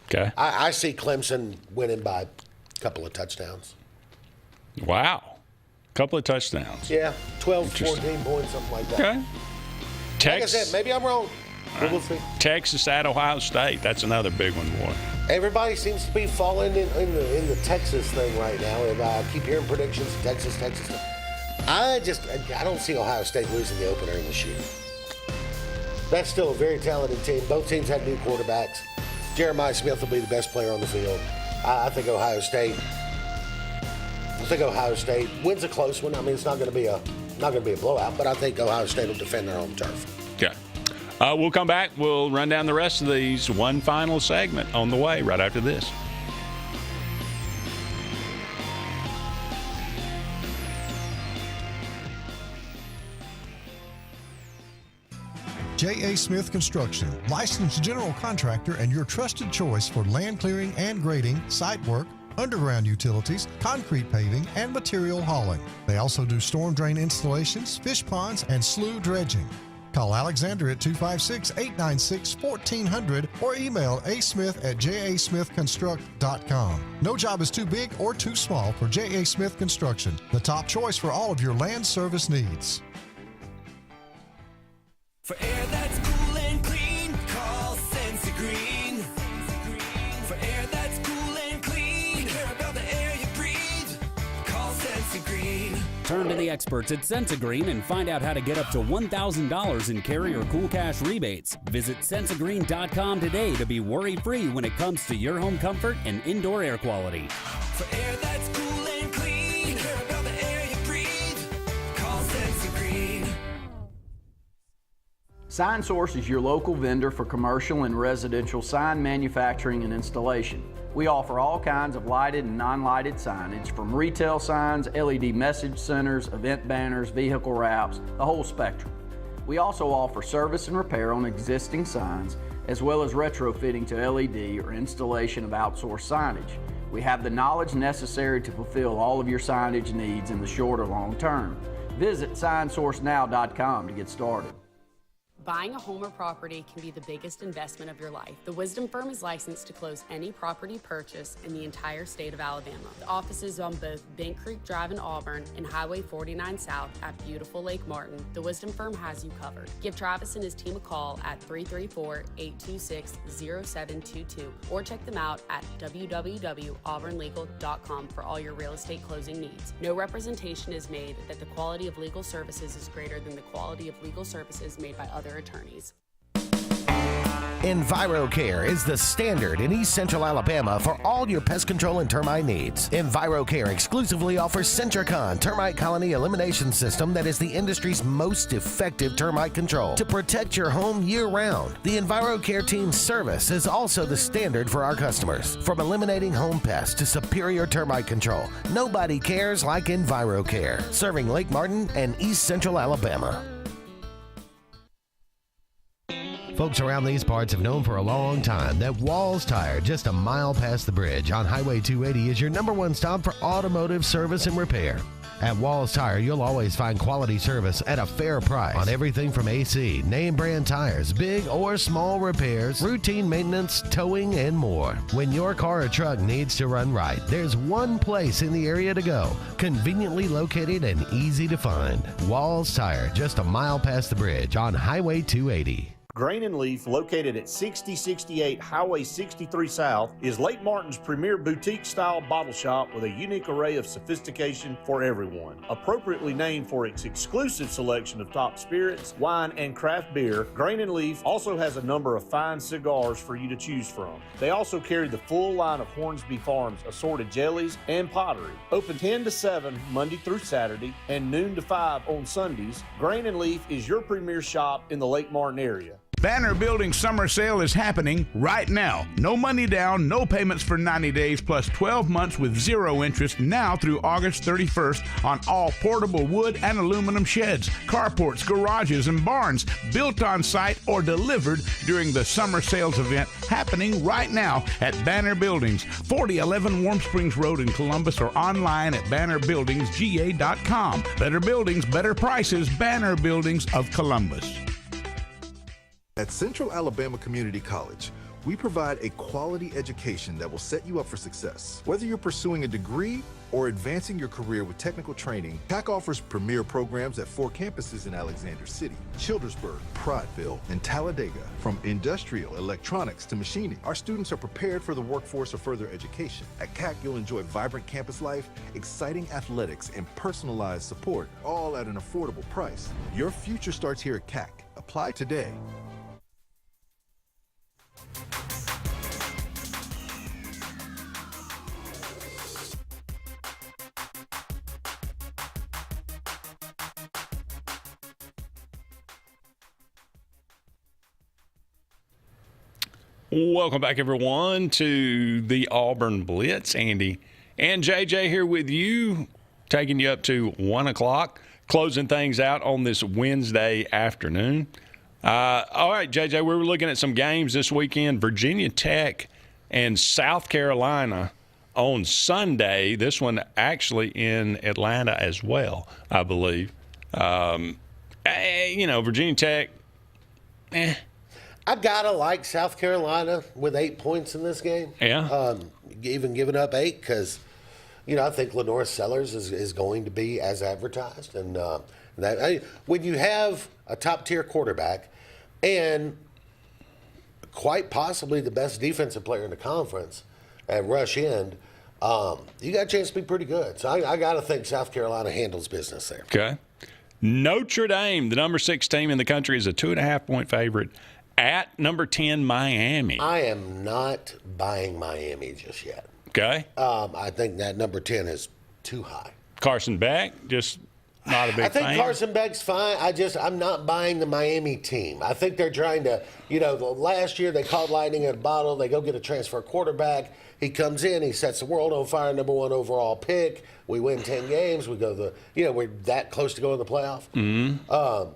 Okay. I see Clemson winning by a couple of touchdowns. Wow. Couple of touchdowns. Yeah, 12, 14 points, something like that. Okay. Like I said, maybe I'm wrong. We'll see. Texas at Ohio State. That's another big one, boy. Everybody seems to be falling in the Texas thing right now. And I keep hearing predictions, Texas. I don't see Ohio State losing the opener in the shoe. That's still a very talented team. Both teams have new quarterbacks. Jeremiah Smith will be the best player on the field. I think Ohio State wins a close one. I mean, it's not going to be a blowout, but I think Ohio State will defend their own turf. Okay. We'll come back. We'll run down the rest of these. One final segment on the way right after this. J.A. Smith Construction, licensed general contractor and your trusted choice for land clearing and grading, site work, underground utilities, concrete paving, and material hauling. They also do storm drain installations, fish ponds, and slough dredging. Call Alexander at 256-896-1400 or email asmith@jasmithconstruct.com. No job is too big or too small for J.A. Smith Construction, the top choice for all of your land service needs. For air that's cool and clean, call Sensi Green. For air that's cool and clean, care about the air you breathe, call Sensi Green. Turn to the experts at Sensigreen and find out how to get up to $1,000 in carry or cool cash rebates. Visit Sensigreen.com today to be worry-free when it comes to your home comfort and indoor air quality. For air that's cool and clean, care about the air you breathe, call Sensi Green. Sign Source is your local vendor for commercial and residential sign manufacturing and installation. We offer all kinds of lighted and non-lighted signage, from retail signs, LED message centers, event banners, vehicle wraps, the whole spectrum. We also offer service and repair on existing signs, as well as retrofitting to LED or installation of outsourced signage. We have the knowledge necessary to fulfill all of your signage needs in the short or long term. Visit signsourcenow.com to get started. Buying a home or property can be the biggest investment of your life. The Wisdom Firm is licensed to close any property purchase in the entire state of Alabama. The offices on both Bent Creek Drive in Auburn and Highway 49 South at beautiful Lake Martin. The Wisdom Firm has you covered. Give Travis and his team a call at 334-826-0722 or check them out at www.auburnlegal.com for all your real estate closing needs. No representation is made that the quality of legal services is greater than the quality of legal services made by other attorneys. EnviroCare is the standard in East Central Alabama for all your pest control and termite needs. EnviroCare exclusively offers Centricon termite colony elimination system that is the industry's most effective termite control to protect your home year-round. The EnviroCare team's service is also the standard for our customers. From eliminating home pests to superior termite control, nobody cares like EnviroCare, serving Lake Martin and East Central Alabama. Folks around these parts have known for a long time that Walls Tire, just a mile past the bridge on Highway 280, is your #1 stop for automotive service and repair. At Walls Tire, you'll always find quality service at a fair price on everything from AC, name brand tires, big or small repairs, routine maintenance, towing, and more. When your car or truck needs to run right, there's one place in the area to go, conveniently located and easy to find. Walls Tire, just a mile past the bridge on Highway 280. Grain and Leaf, located at 6068 Highway 63 South, is Lake Martin's premier boutique-style bottle shop with a unique array of sophistication for everyone. Appropriately named for its exclusive selection of top spirits, wine, and craft beer, Grain and Leaf also has a number of fine cigars for you to choose from. They also carry the full line of Hornsby Farms assorted jellies and pottery. Open 10 to 7 Monday through Saturday and noon to 5 on Sundays, Grain and Leaf is your premier shop in the Lake Martin area. Banner Building Summer Sale is happening right now. No money down, no payments for 90 days, plus 12 months with zero interest now through August 31st on all portable wood and aluminum sheds, carports, garages, and barns built on site or delivered during the summer sales event happening right now at Banner Buildings, 4011 Warm Springs Road in Columbus, or online at bannerbuildingsga.com. Better buildings, better prices, Banner Buildings of Columbus. At Central Alabama Community College, we provide a quality education that will set you up for success. Whether you're pursuing a degree or advancing your career with technical training, CAC offers premier programs at 4 campuses in Alexander City, Childersburg, Prattville, and Talladega. From industrial, electronics to machining, our students are prepared for the workforce or further education. At CAC, you'll enjoy vibrant campus life, exciting athletics, and personalized support, all at an affordable price. Your future starts here at CAC. Apply today. Welcome back, everyone, to the Auburn Blitz. Andy and JJ here with you, taking you up to 1 o'clock, closing things out on this Wednesday afternoon. All right, JJ, we were looking at some games this weekend. Virginia Tech and South Carolina on Sunday. This one actually in Atlanta as well, I believe. Virginia Tech, I gotta like South Carolina with 8 points in this game. Yeah. Even giving up 8 because, I think Lenore Sellers is going to be as advertised. And when you have a top-tier quarterback and quite possibly the best defensive player in the conference at rush end, you got a chance to be pretty good. So I got to think South Carolina handles business there. Okay. Notre Dame, the number 6 team in the country, is a 2.5-point favorite at number 10 Miami. I am not buying Miami just yet. Okay. I think that number 10 is too high. Carson Beck, just not a big fan. I think Carson Beck's fine. I'm not buying the Miami team. I think they're trying to, last year they caught lightning in a bottle. They go get a transfer quarterback. He comes in, he sets the world on fire, number 1 overall pick. We win 10 games. We go we're that close to going to the playoff. Mm-hmm.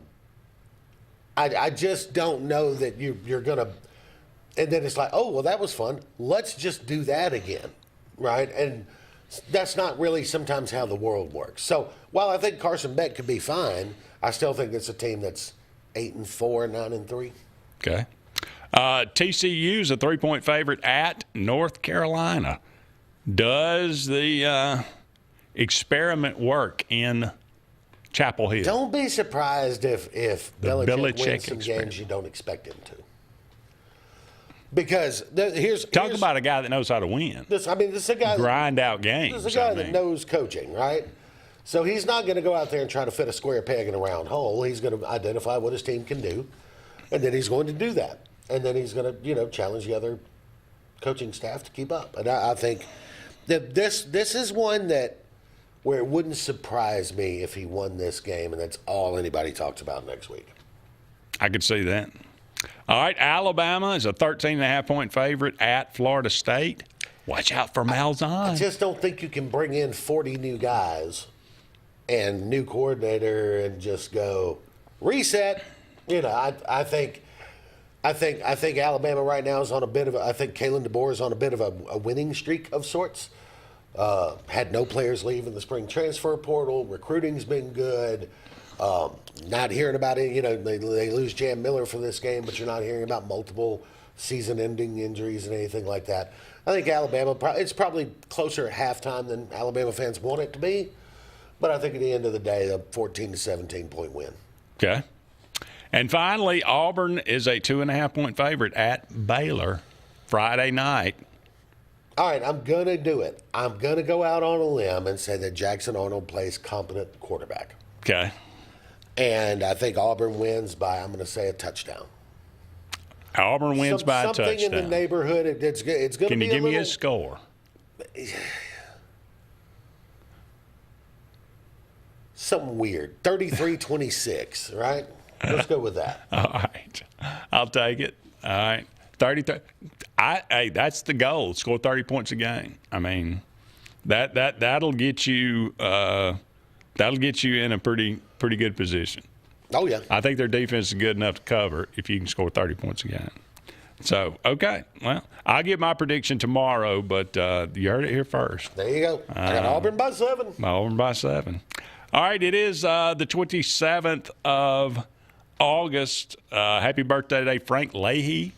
I just don't know that you're going to – and then it's like, oh, well, that was fun. Let's just do that again, right? And that's not really sometimes how the world works. So while I think Carson Beck could be fine, I still think it's a team that's 8-4, 9-3. Okay. TCU is a 3-point favorite at North Carolina. Does the experiment work in Chapel Hill? Don't be surprised if Belichick wins some games you don't expect him to. Because here's about a guy that knows how to win. This is a guy grind out games. This is a guy that knows coaching, right? So he's not going to go out there and try to fit a square peg in a round hole. He's going to identify what his team can do, and then he's going to do that. and then he's going to, challenge the other coaching staff to keep up. And I think that this is one where it wouldn't surprise me if he won this game, and that's all anybody talks about next week. I could see that. All right, Alabama is a 13.5-point favorite at Florida State. Watch out for Malzahn. I just don't think you can bring in 40 new guys and new coordinator and just go reset. I think Alabama right now is on a bit of I think Kalen DeBoer is on a bit of a winning streak of sorts. Had no players leave in the spring transfer portal. Recruiting's been good. Not hearing about it. They lose Jam Miller for this game, but you're not hearing about multiple season-ending injuries and anything like that. I think Alabama, it's probably closer at halftime than Alabama fans want it to be. But I think at the end of the day, a 14 to 17-point win. Okay. And finally, Auburn is a 2.5-point favorite at Baylor Friday night. All right, I'm going to do it. I'm going to go out on a limb and say that Jackson Arnold plays competent quarterback. Okay. And I think Auburn wins by, I'm going to say, a touchdown. Auburn wins by a touchdown. Something in the neighborhood. It's going to be Can you give me a score? Something weird. 33-26, right? Let's go with that. All right. I'll take it. All right. 33. Hey, that's the goal. Score 30 points a game. I mean, that'll get you in a pretty good position. Oh yeah. I think their defense is good enough to cover if you can score 30 points a game. So, okay. Well, I'll get my prediction tomorrow, but you heard it here first. There you go. I got Auburn by 7. Auburn by 7. All right, it is the 27th of August. Happy birthday today, Frank Leahy,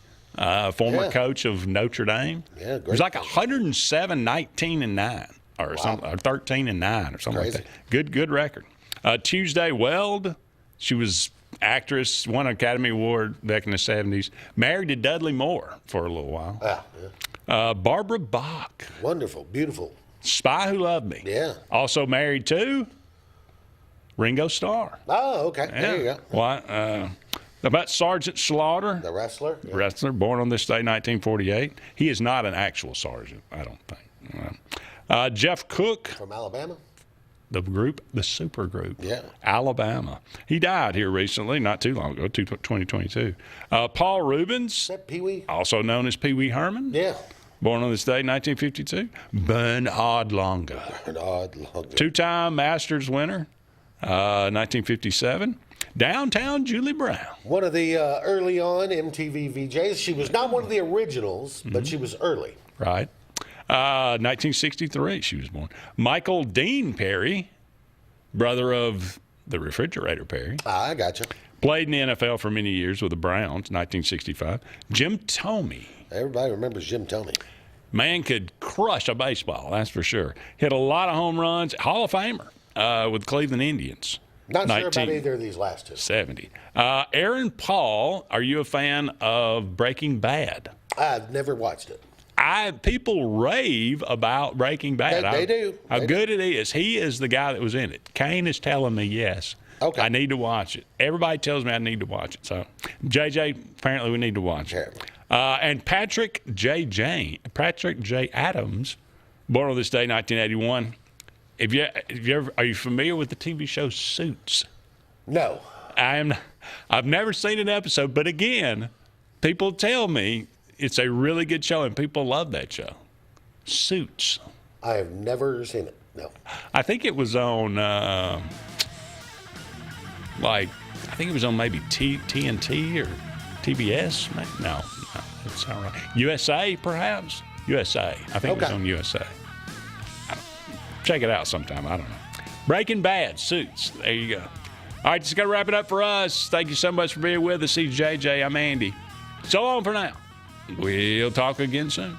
former coach of Notre Dame. Yeah, great. It was like 107, 19, and 9, or something, or 13 and 9, or something like that. Good record. Tuesday Weld, she was actress, won an Academy Award back in the 70s. Married to Dudley Moore for a little while. Barbara Bach. Wonderful, beautiful. Spy Who Loved Me. Yeah. Also married to Ringo Starr. Oh, okay. Yeah. There you go. What? About Sergeant Slaughter. The wrestler. Yeah. Wrestler, born on this day, 1948. He is not an actual sergeant, I don't think. Jeff Cook. From Alabama. The super group. Yeah. Alabama. He died here recently, not too long ago, 2022. Paul Rubens. Is that Pee-wee? Also known as Pee Wee Herman. Yeah. Born on this day, 1952. Bernard Langer. Bernard Langer. 2-time Masters winner, 1957. Downtown Julie Brown. One of the early on MTV VJs. She was not one of the originals, but she was early. Right. 1963 she was born. Michael Dean Perry, brother of the refrigerator Perry. I gotcha. Played in the NFL for many years with the Browns, 1965. Jim Thome. Everybody remembers Jim Thome. Man could crush a baseball, that's for sure. Hit a lot of home runs. Hall of Famer with Cleveland Indians. Not sure about either of these last two. 70. Aaron Paul, are you a fan of Breaking Bad? I've never watched it. People rave about Breaking Bad. They do. How good it is. He is the guy that was in it. Kane is telling me yes. Okay. I need to watch it. Everybody tells me I need to watch it. So, JJ, apparently we need to watch it. And Patrick J. Adams, born on this day, 1981. Are you familiar with the TV show Suits? No. I've never seen an episode, but again, people tell me it's a really good show, and people love that show. Suits. I have never seen it. No. I think it was on, I think it was on maybe TNT or TBS. No, that's not right. USA, perhaps? USA. I think it was on USA. Check it out sometime. I don't know. Breaking Bad, Suits. There you go. All right, just got to wrap it up for us. Thank you so much for being with us. He's JJ. I'm Andy. So long for now. We'll talk again soon.